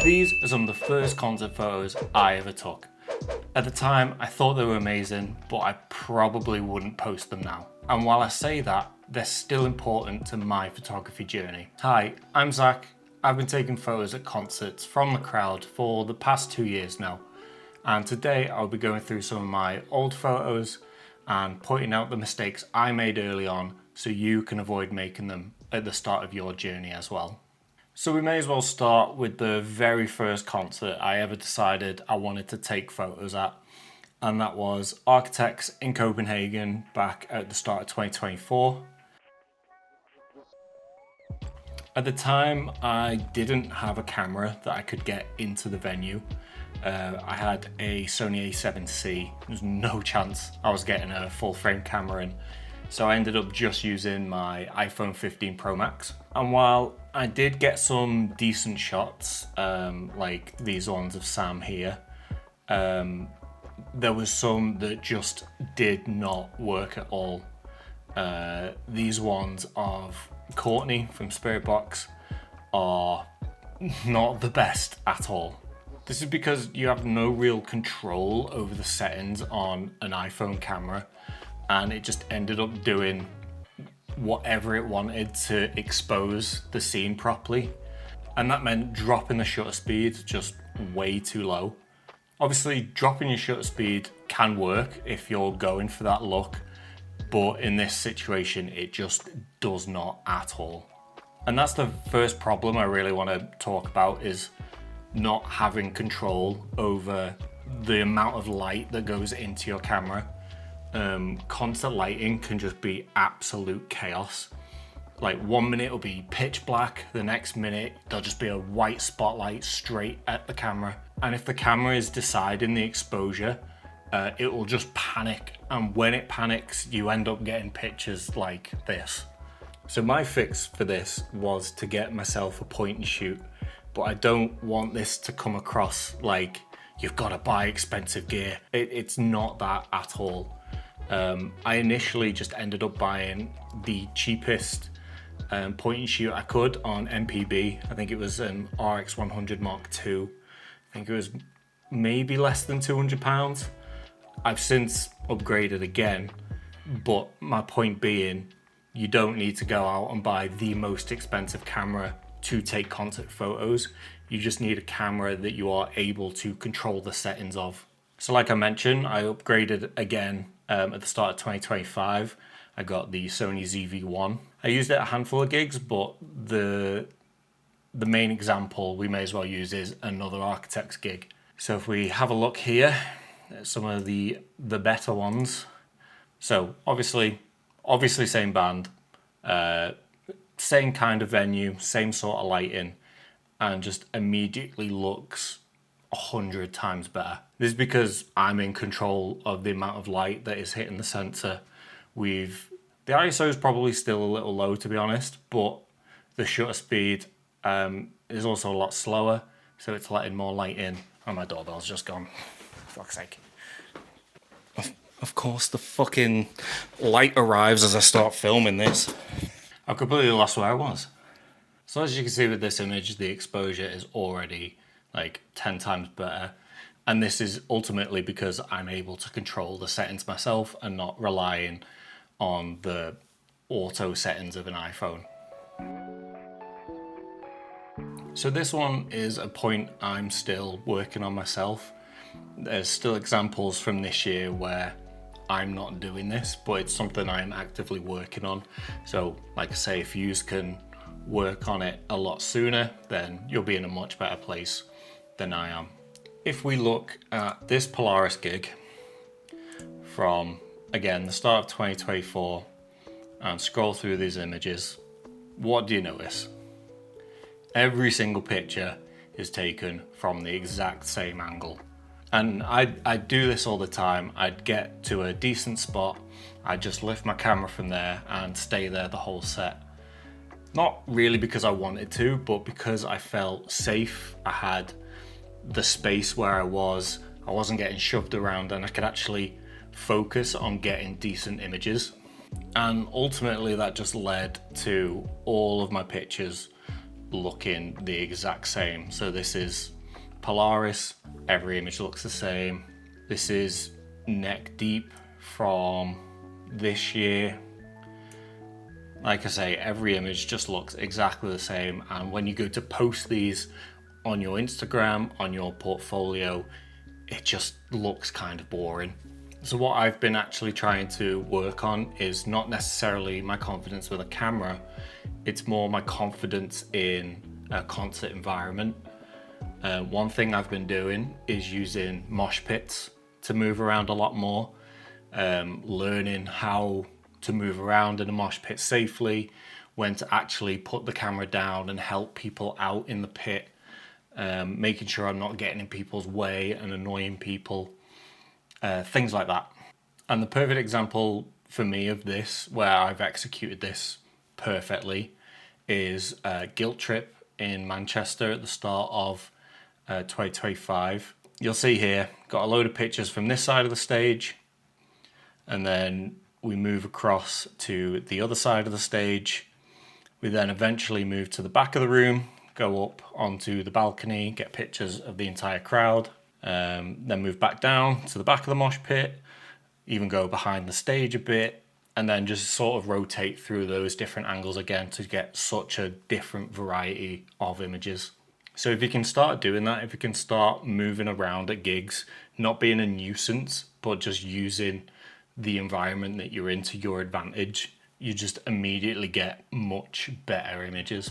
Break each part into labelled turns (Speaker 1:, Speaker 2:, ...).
Speaker 1: These are some of the first concert photos I ever took. At the time, I thought they were amazing, but I probably wouldn't post them now. And while I say that, they're still important to my photography journey. Hi, I'm Zach. I've been taking photos at concerts from the crowd for the past 2 years now. And today I'll be going through some of my old photos and pointing out the mistakes I made early on so you can avoid making them at the start of your journey as well. So we may as well start with the very first concert I ever decided I wanted to take photos at, and that was Architects in Copenhagen back at the start of 2024. At the time, I didn't have a camera that I could get into the venue. I had a Sony A7C. There's no chance I was getting a full frame camera in. So I ended up just using my iPhone 15 Pro Max. And while I did get some decent shots, like these ones of Sam here, there was some that just did not work at all. These ones of Courtney from Spirit Box are not the best at all. This is because you have no real control over the settings on an iPhone camera, and it just ended up doing whatever it wanted to expose the scene properly. And that meant dropping the shutter speed just way too low. Obviously, dropping your shutter speed can work if you're going for that look, but in this situation, it just does not at all. And that's the first problem I really want to talk about, is not having control over the amount of light that goes into your camera. Constant lighting can just be absolute chaos. Like 1 minute it'll be pitch black, the next minute there'll just be a white spotlight straight at the camera. And if the camera is deciding the exposure, it will just panic. And when it panics, you end up getting pictures like this. So my fix for this was to get myself a point and shoot, but I don't want this to come across like you've got to buy expensive gear. It's not that at all. I initially just ended up buying the cheapest point and shoot I could on MPB. I think it was an RX100 Mark II. I think it was maybe less than £200. I've since upgraded again, but my point being, you don't need to go out and buy the most expensive camera to take concert photos. You just need a camera that you are able to control the settings of. So like I mentioned, I upgraded again at the start of 2025. I got the Sony ZV-1. I used it a handful of gigs, but the main example we may as well use is another Architects gig. So if we have a look here at some of the better ones. So obviously same band, same kind of venue, same sort of lighting, and just immediately looks 100 times better. This is because I'm in control of the amount of light that is hitting the sensor. The ISO is probably still a little low, to be honest, but the shutter speed is also a lot slower, so it's letting more light in. Oh, my doorbell's just gone. For fuck's sake. Of course, the fucking light arrives as I start filming this. I've completely lost where I was. So as you can see with this image, the exposure is already like 10 times better. And this is ultimately because I'm able to control the settings myself and not relying on the auto settings of an iPhone. So this one is a point I'm still working on myself. There's still examples from this year where I'm not doing this, but it's something I'm actively working on. So like I say, if you can work on it a lot sooner, then you'll be in a much better place than I am. If we look at this Polaris gig from, again, the start of 2024 and scroll through these images, what do you notice? Every single picture is taken from the exact same angle. And I'd do this all the time. I'd get to a decent spot, I'd just lift my camera from there and stay there the whole set. Not really because I wanted to, but because I felt safe. I had the space where I wasn't getting shoved around, and I could actually focus on getting decent images. And ultimately that just led to all of my pictures looking the exact same. So this is Polaris, every image looks the same. This is Neck Deep from this year. Like I say, every image just looks exactly the same, and when you go to post these on your Instagram, on your portfolio, it just looks kind of boring. So what I've been actually trying to work on is not necessarily my confidence with a camera, it's more my confidence in a concert environment. One thing I've been doing is using mosh pits to move around a lot more, learning how to move around in a mosh pit safely, when to actually put the camera down and help people out in the pit, making sure I'm not getting in people's way and annoying people, things like that. And the perfect example for me of this, where I've executed this perfectly, is Guilt Trip in Manchester at the start of 2025. You'll see here, got a load of pictures from this side of the stage, and then we move across to the other side of the stage. We then eventually move to the back of the room, go up onto the balcony, get pictures of the entire crowd, then move back down to the back of the mosh pit, even go behind the stage a bit, and then just sort of rotate through those different angles again to get such a different variety of images. So if you can start doing that, if you can start moving around at gigs, not being a nuisance, but just using the environment that you're in to your advantage, you just immediately get much better images.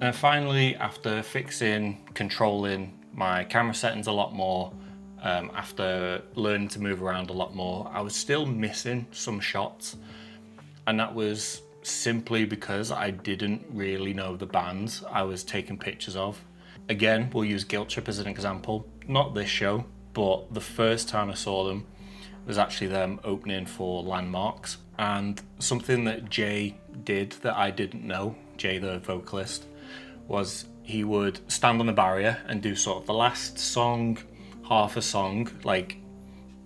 Speaker 1: And finally, after fixing, controlling my camera settings a lot more, after learning to move around a lot more, I was still missing some shots, and that was simply because I didn't really know the bands I was taking pictures of. Again, we'll use Guilt Trip as an example, not this show, but the first time I saw them was actually them opening for Landmarks. And something that Jay did that I didn't know, Jay the vocalist, was he would stand on the barrier and do sort of the last song, half a song, like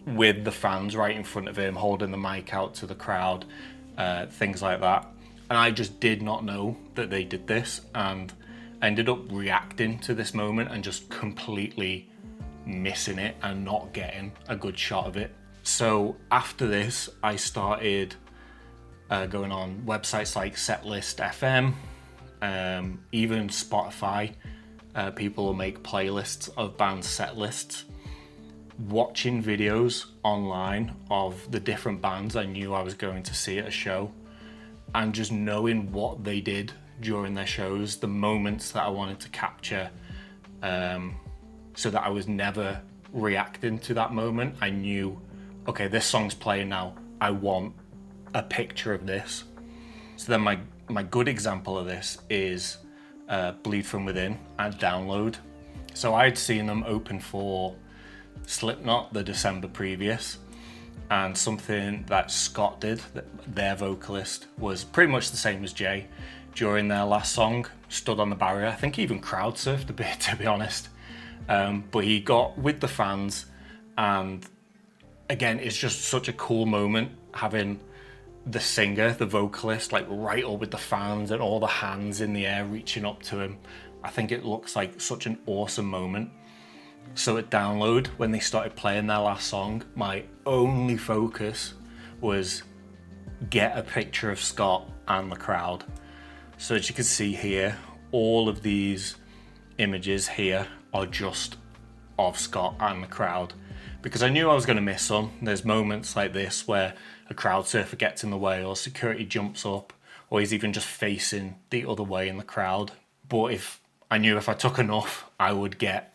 Speaker 1: with the fans right in front of him, holding the mic out to the crowd, things like that. And I just did not know that they did this, and I ended up reacting to this moment and just completely missing it and not getting a good shot of it. So after this, I started going on websites like Setlist FM, even Spotify. People will make playlists of band set lists, watching videos online of the different bands I knew I was going to see at a show, and just knowing what they did during their shows, the moments that I wanted to capture, so that I was never reacting to that moment. I knew, okay, this song's playing now, I want a picture of this. So then my good example of this is Bleed From Within at Download. So I'd seen them open for Slipknot the December previous, and something that Scott did, their vocalist, was pretty much the same as Jay. During their last song, stood on the barrier, I think he even crowd surfed a bit, to be honest. But he got with the fans, and again, it's just such a cool moment having the singer, the vocalist, like right up with the fans and all the hands in the air reaching up to him. I think it looks like such an awesome moment. So at Download, when they started playing their last song, my only focus was get a picture of Scott and the crowd. So as you can see here, all of these images here are just of Scott and the crowd, because I knew I was going to miss some. There's moments like this where a crowd surfer gets in the way, or security jumps up, or he's even just facing the other way in the crowd. But I knew if I took enough, I would get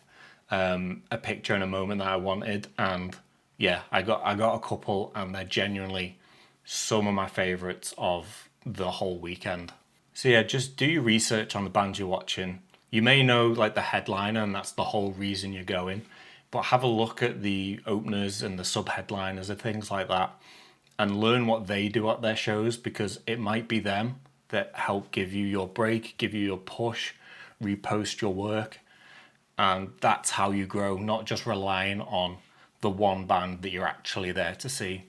Speaker 1: a picture in a moment that I wanted. And yeah, I got a couple, and they're genuinely some of my favorites of the whole weekend. So yeah, just do your research on the band you're watching. You may know like the headliner, and that's the whole reason you're going, but have a look at the openers and the sub-headliners and things like that, and learn what they do at their shows, because it might be them that help give you your break, give you your push, repost your work. And that's how you grow, not just relying on the one band that you're actually there to see.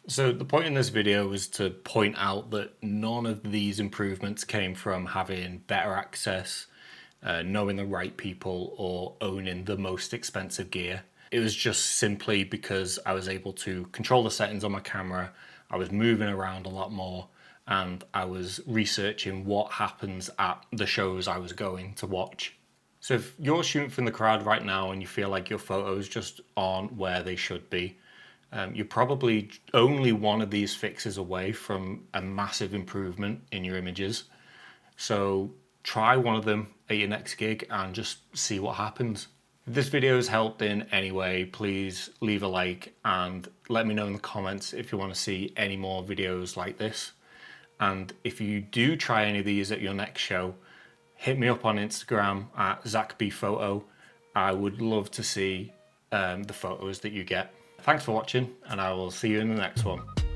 Speaker 1: So the point in this video was to point out that none of these improvements came from having better access, knowing the right people, or owning the most expensive gear. It was just simply because I was able to control the settings on my camera, I was moving around a lot more, and I was researching what happens at the shows I was going to watch. So if you're shooting from the crowd right now and you feel like your photos just aren't where they should be, you're probably only one of these fixes away from a massive improvement in your images. So try one of them at your next gig and just see what happens. If this video has helped in any way, please leave a like and let me know in the comments if you want to see any more videos like this. And if you do try any of these at your next show, hit me up on Instagram at ZachBPhoto. I would love to see the photos that you get. Thanks for watching, and I will see you in the next one.